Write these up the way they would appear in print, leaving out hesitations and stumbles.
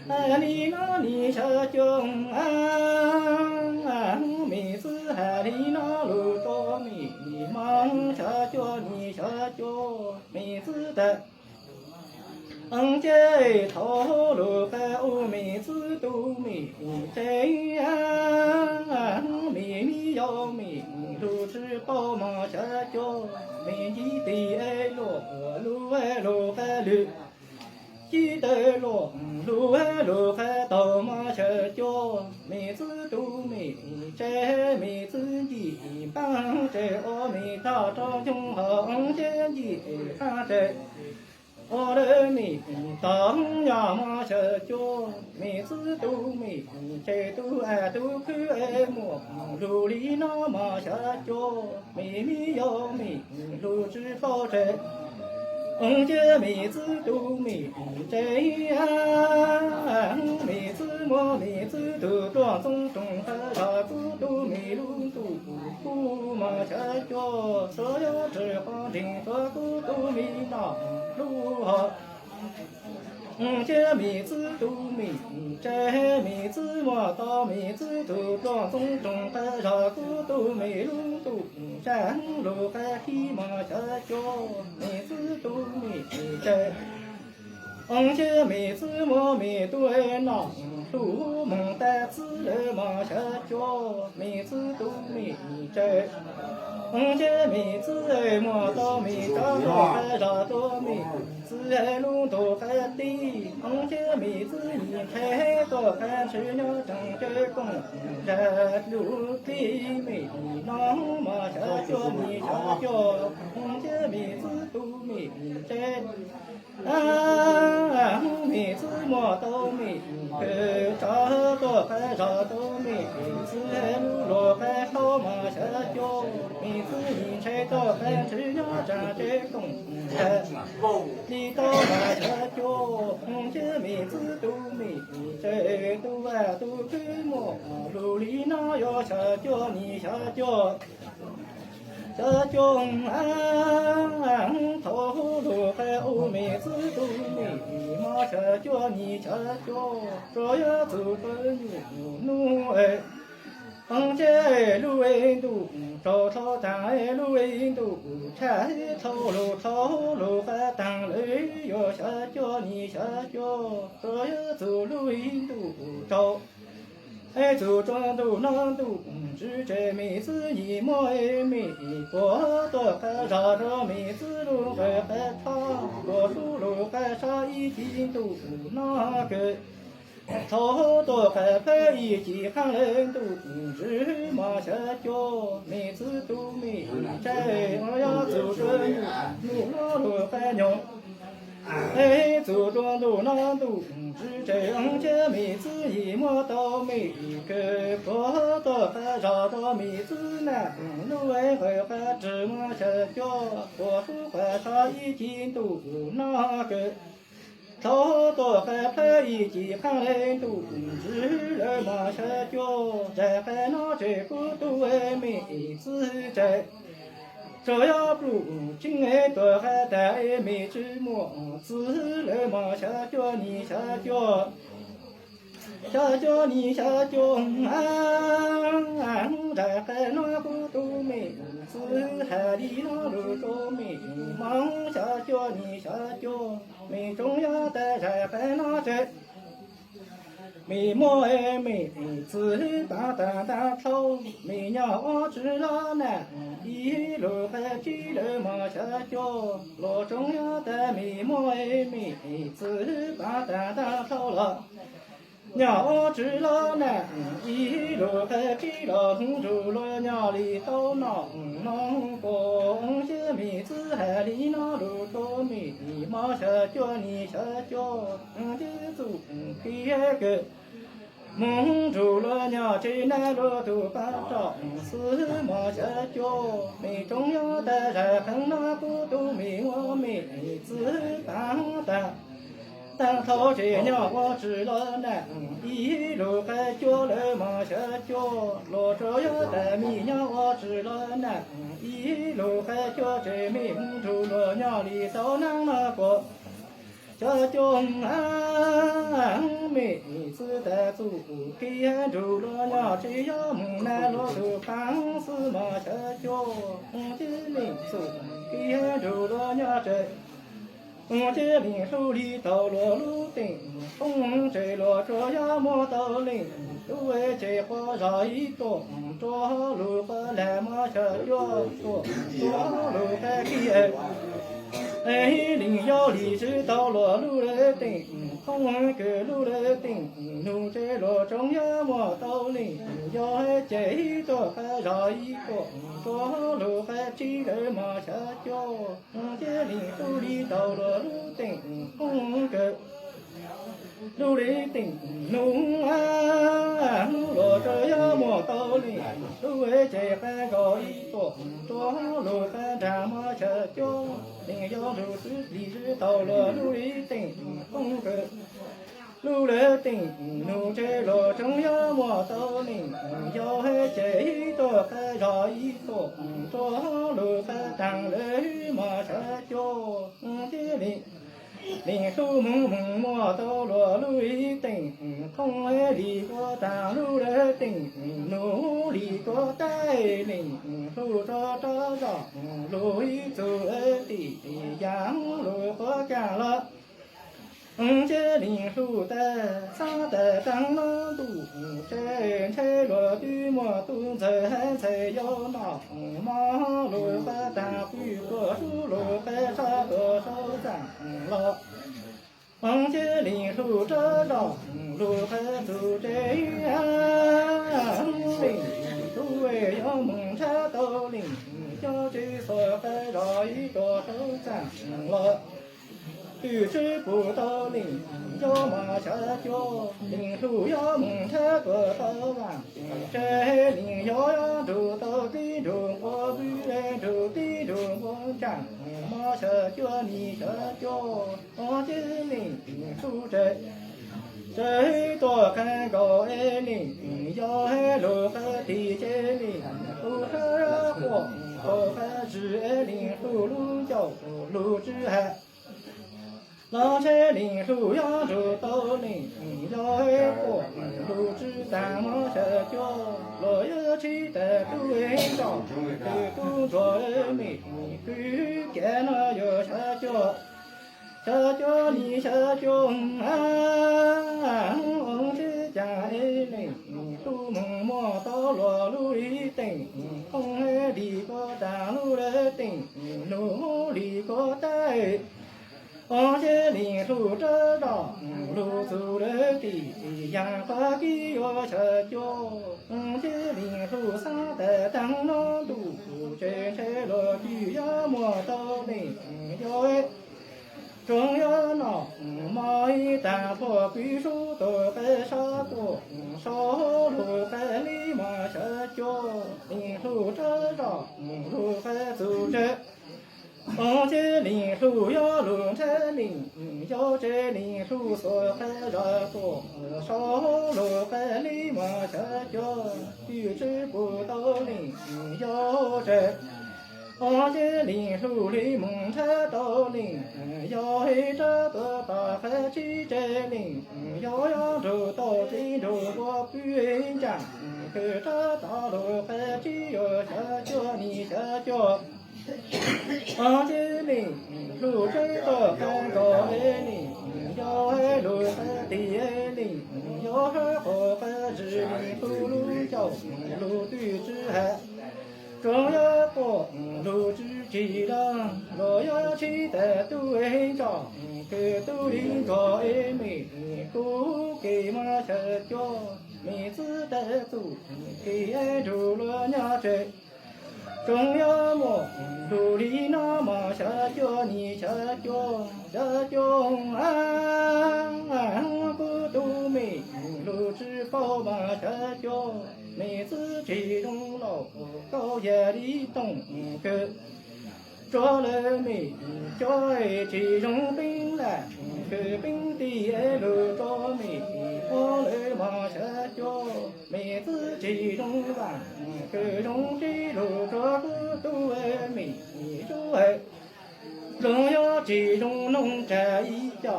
你那你小将米子你那路多米忙小将你小将米子的。这头路还乌米子都米这样米要米路是宝马小脚米记的爱路爱路还路记得路爱路还宝马小脚米子都米这米子的帮这阿弥大张中行见的帮这我的米当呀嘛小脚，米子都米，这都爱都可爱么？路里那嘛小脚，米要米，路知道这。这米子都米这样，米子么米子都装中和啥古都米路都不嘛小脚，所有纸黄金和古都米那路好。这米子都米，这米子么到米子都装中和啥古都米路都山路还起嘛小脚，米子都米这。这米子么米对那路蒙带子了嘛小脚，米子都米这。这米子么到米找到还找到米子路都还低，这米子一开到还吃了整这工，这路的米那嘛小脚米小脚，这米子都米这。米子么到米，找到还找到米子路路还好嘛小脚，米子一拆到还只要长这工，你到嘛小脚，这米子都米，这都都给么路里那要小脚你小脚。小将头路还欧米子都米马小将你小将，这要走分路哎，这路哎都找找当哎路哎都拆头路还当嘞哟小将你小将，这要走路哎都找。走庄都南都，只这米子一毛米，过多还绕着米子路还长，过树路还差一斤都那个，头多还拍一斤看人都，只马下脚米子都米，这我要走着路还牛。走庄都南都，只这这米子一毛到米个，过到还绕着米子南，路还只马下脚，过树还差一斤都那个，头多还拍一斤看人都，只了马下脚，这还拿这个都爱米子这。这要不今爱多还带没芝麻，自来嘛下脚你下脚，下脚你下脚这还那不都没，自海里那路着没，忙下脚你下脚，没中央的这还那这。米莫哎米子大头，米鸟知了南，一路还去了马下脚，路中央的米莫哎米子大头了。鸟知了南，一路还去了红竹了鸟里头农工些米子海里那路着米马下脚你下脚，这走别个。蒙住了鸟，这那路都把照，四马下脚，没中央的人很那不都没我米子当头这鸟我知了南，一路还叫了马下脚，路着要的米鸟我知了南，一路还叫这米蒙住了鸟里头那个。小将米祖，给俺周罗娘只要木南罗头旁是马车脚，我的民族给俺周罗娘这。我这领手里到了路顶，风吹了这呀么到岭，都为这花上一朵，着路和来马车脚，着路还给哎，领要离去到了路来顶，空个路来顶，路在路中央么到岭，要还这一朵还上一朵，着路还骑着马车脚，我这领手里到了路顶，空个路来顶，路啊，路这样么道理，路为这还高一朵，着路还站马车脚，领要路是离是到了路来顶，空个路来顶，路这路中央么道理，要还这一朵还上一朵，着路还站了马车脚，这里。领手蒙蒙摸到了路一顶，空来里个当路来顶，路里个带领，路着着着，路一走的杨路和干了。这领手的上的当了路，这拆了对么东子还才要拿，马路和当回个树路还差个手掌了。这领手着着，路还走这样领，都为要蒙查到领，要这所还让一个手掌了。举止不到领，要马车脚，领手要蒙车个到完，这领要走到地中国不然走地中国站，马车脚你车脚，我这领手这。这多看高爱领，要爱路和地界领，路和火，火和是爱领，路路脚，路之海。老车领手要走到领，要爱过路之三毛车脚，老要骑的都会着，都工作美，都干了要车脚。车脚你车脚啊，我是家领，都蒙摸到了路里顶，空海里个大路来顶，路里个带。我这领手着着，路走了地，杨花给我车脚，我这领手上的当了路，这拆了就要摸到领，要中央那马一单破归手都还杀过，烧路还立马车脚，领手着着，路还走着。我这领手要轮着领，要这领手所还热过，烧路还立马车脚，举止不到领，要这。我这领手里蒙车到领，要黑这个大海去这领，要走到这中国不人家，可这大路还只有下脚你下脚。我这领路这个看高爱领，要爱路还地爱领，要爱河还只领走路脚，路对之海。中要过路之几郎，路要去的都会着，可都领着爱美，不给马车脚，妹子的走，给爱住了娘这。中要么路里那马车脚，你车脚，车脚啊，不都美，路之宝马车脚。妹子这种老高野里东个，着了妹叫爱这种兵来，个兵的爱路着妹，我来马车脚，妹子这种玩，个种这路着个都爱妹着爱。荣耀这种农宅一家，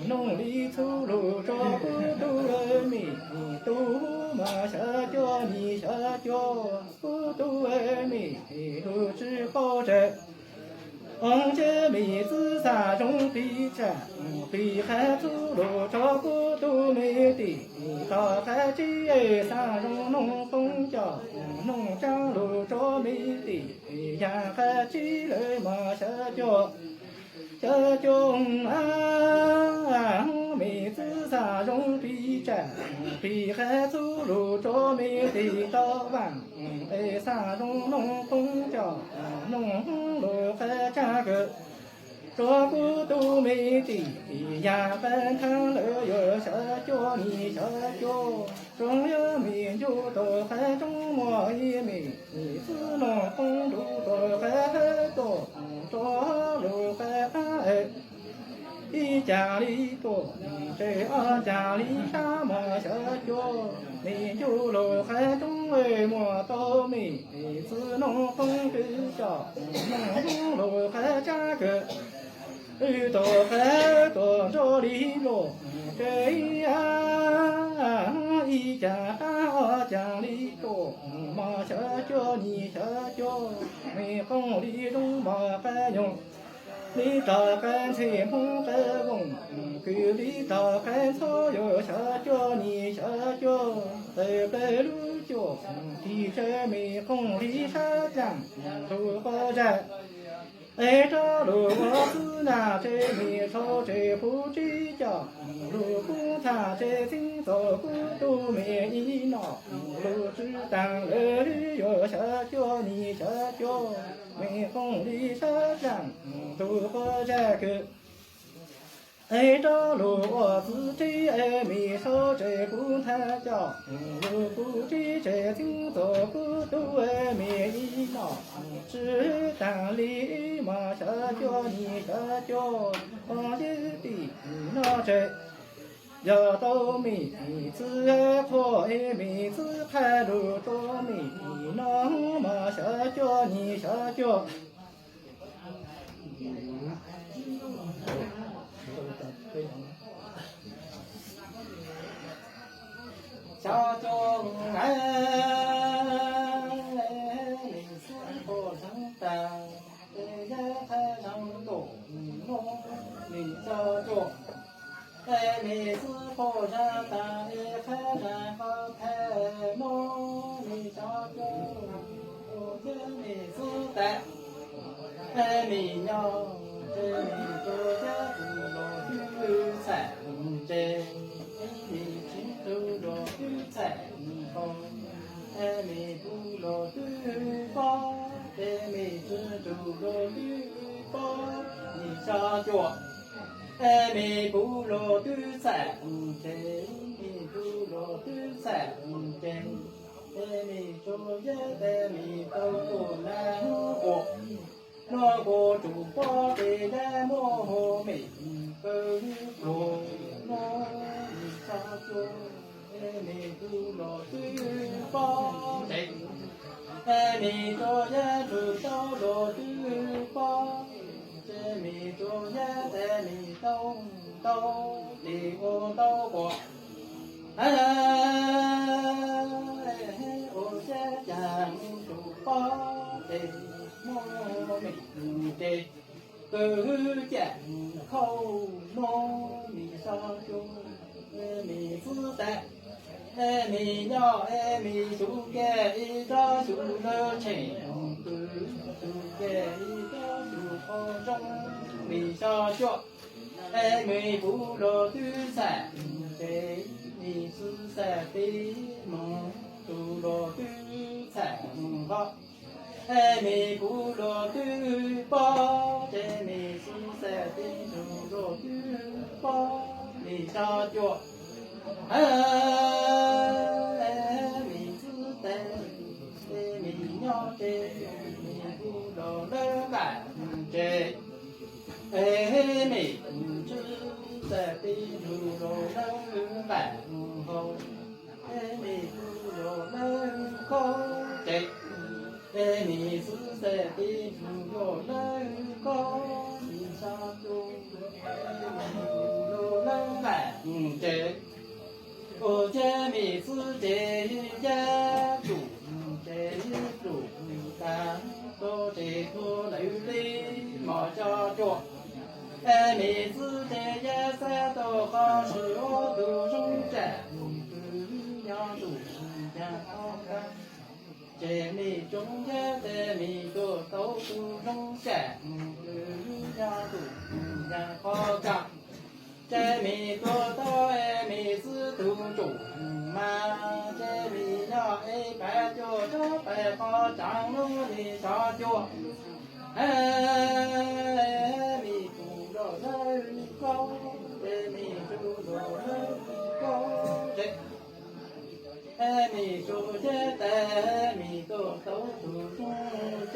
农里出路着个都爱妹。红姐妹子三中比战，北海走路照顾都没得，到海基三中弄风脚，弄江路照没得，沿海基来马下脚。小中啊，妹子三中比战，北海走路照没得到晚，三中弄风脚，弄路海战个。照顾都没得，呀饭汤了要下脚你下脚，中药没就到海中摸一枚，只能风路到海多，着路海岸一家里多，这二家里啥么下脚，没就路海中摸到没，只能风对下，弄路海家个。到海多着里落，这呀一家二家里多，马下脚你下脚，没红里中马海用，你打干菜红海红，狗里打干草要下脚你下脚，在白路脚，地着没红里下江，都好在。这路我自拿这米朝这不追脚，路公他这今早不都没一闹，路只当了旅游下脚你下脚，没风里下山都好这个。这路我自己没少这公他脚，路不追这今早不都没一闹，只当里马下脚你下脚，放一地那这。要到妹子可妹子开路着妹，那马下脚你下脚。小中你是不成当，也还能动弄你小中，你是不成当，也还能好开弄你小中，我这你是的，你要这你做家不落去三针。你不落对方，你只住落对方，你下脚，你不落对三针，你不落对三针，你做一你都不难过，那个主播的那么美，不落你下脚。你不落对方，你做也做到落对方，你做也在你都离我到过，我这讲主播的莫名的，不见口诺你上中，你自在。你要你就给一个就了情，就给一个就好中，你下脚，你不落对三，你是三的梦，都落对三好，你不落对八，你是三的就落对八，你下脚。你自带，你鸟的，你不落了半截，你自带的不落了半后，你不落了高截，你自带的不落了高，你上中，不落了半截。我这米子这一煮，这一煮，干到这个楼里。毛叫叫。哎，妹子在夜山都好是我都中站，娘都娘好看。这妹中间在妹多都中站，娘都娘好看。这妹多到哎妹子都中嘛，这妹娘哎白脚着白好长路的小脚，哎妹不着人高，这妹不着人高这。哎，米珠姐带米多都中在，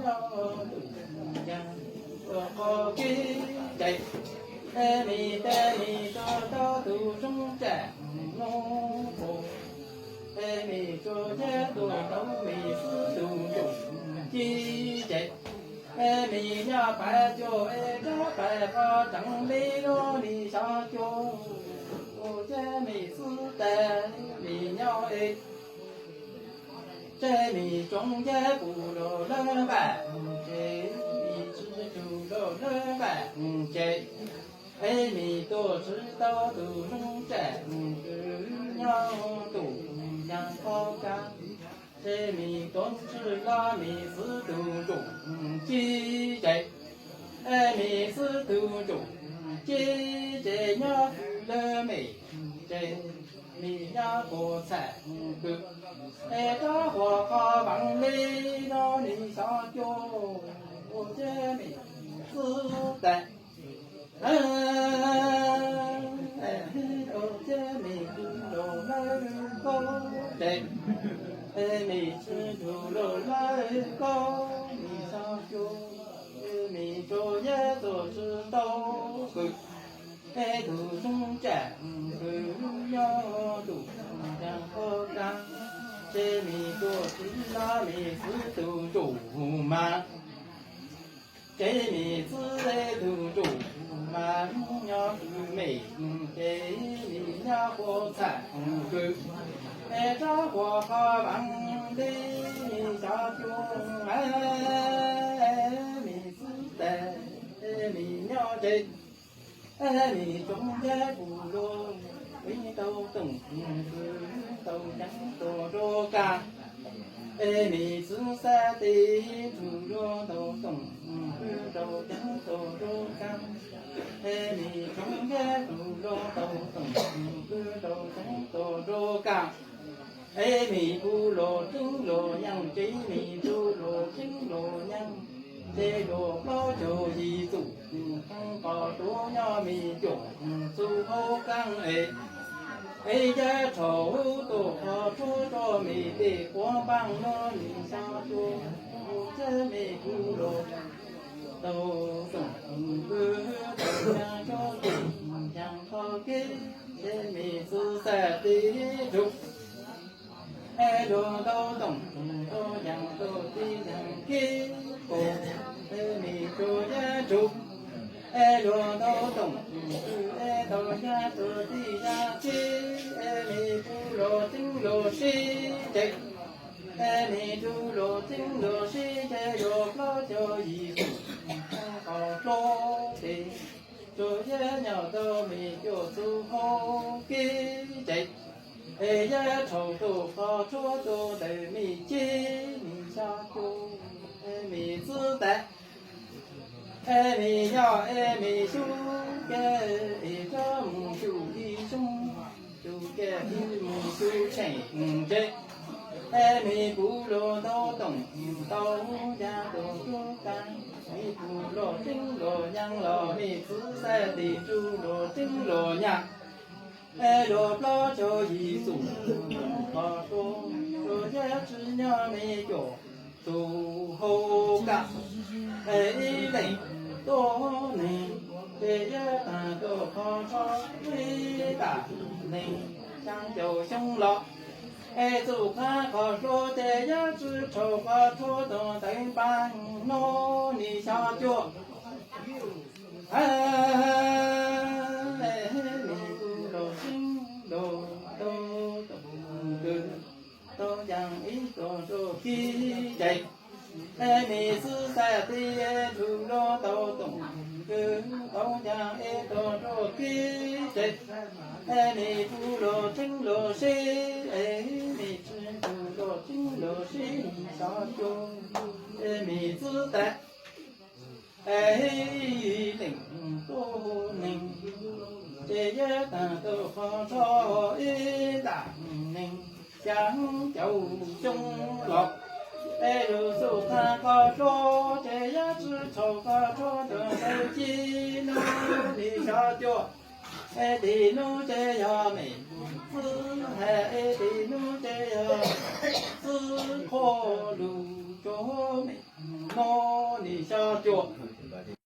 要都样我好给在。哎，米带米多都中在，农夫。哎，米珠姐多都米丝都中记在。哎，米呀白脚哎这白花长美哟你小脚。我这米子的米鸟哎，这米中间不落了白，这米只就落了白，这哎米多知道都中间，鸟都养好干，这米多知道米子都中鸡这，哎米子都中鸡这鸟。了美，这米呀菠菜个，哎这火烤棒里让你下酒，我这米子蛋，哎我这米猪肉来高这，哎米吃猪肉来高，你下酒，米猪也都知道个。哎，都中站，要都站好干，这米多是那米子都中嘛，这米子哎都中嘛，要是美，这米呀火菜个，哎这火好棒的小熊哎，米子在米鸟这。哎，你中间不落，为都懂，都讲多着干。哎，你自在的猪肉都懂，都讲多着干。哎，你中间猪肉都懂，都讲多着干。哎，你不落金落娘，这你不落金落娘。这个老酒一煮，搞多鸟米酒，煮好干哎，哎呀炒多好煮着米的光棒了米下酒，这米不落都中都两小酒，两好给这米是三的酒。哎，罗都懂，都讲都的讲给我，哎，米做也做，哎，罗都懂，哎，都讲都的讲给，哎，米不罗真罗西这，哎，米不罗真罗西这，罗老就一副，好说的，做也鸟都米就做好给这。哎呀，臭豆腐做做豆米鸡，米下锅，哎米子蛋，哎米鸟，哎米猪，给一个母猪的中，就给一母猪成这，哎米不落都懂，到家都做干，米不落真落娘落，米子晒的猪落真落娘。哎，罗老就一组，他说说也只鸟没脚，做好干，哎嘞多呢，这也当个跑跑伟大呢，想就行了。哎，做看好说这也只抽个抽动等半弄你下脚，哎。都讲一个说起来，哎，你是在 thì đủ lo tàu tổng cứ tàu nhà tàu cho kỹ chết mi tu lo chính lo si mi tu lo chính lo si sao cho mi tư ta tình tô ninh chế giá ta tô khó cho đảng ninh chẳng chầu chung lọc rồi số ta có cho chế giá chữ chầu có cho được hay chi nó đi sao cho đi nó chế giá mình tư hệ đi nó chế giá tư khó đủ cho mình nó đi sao cho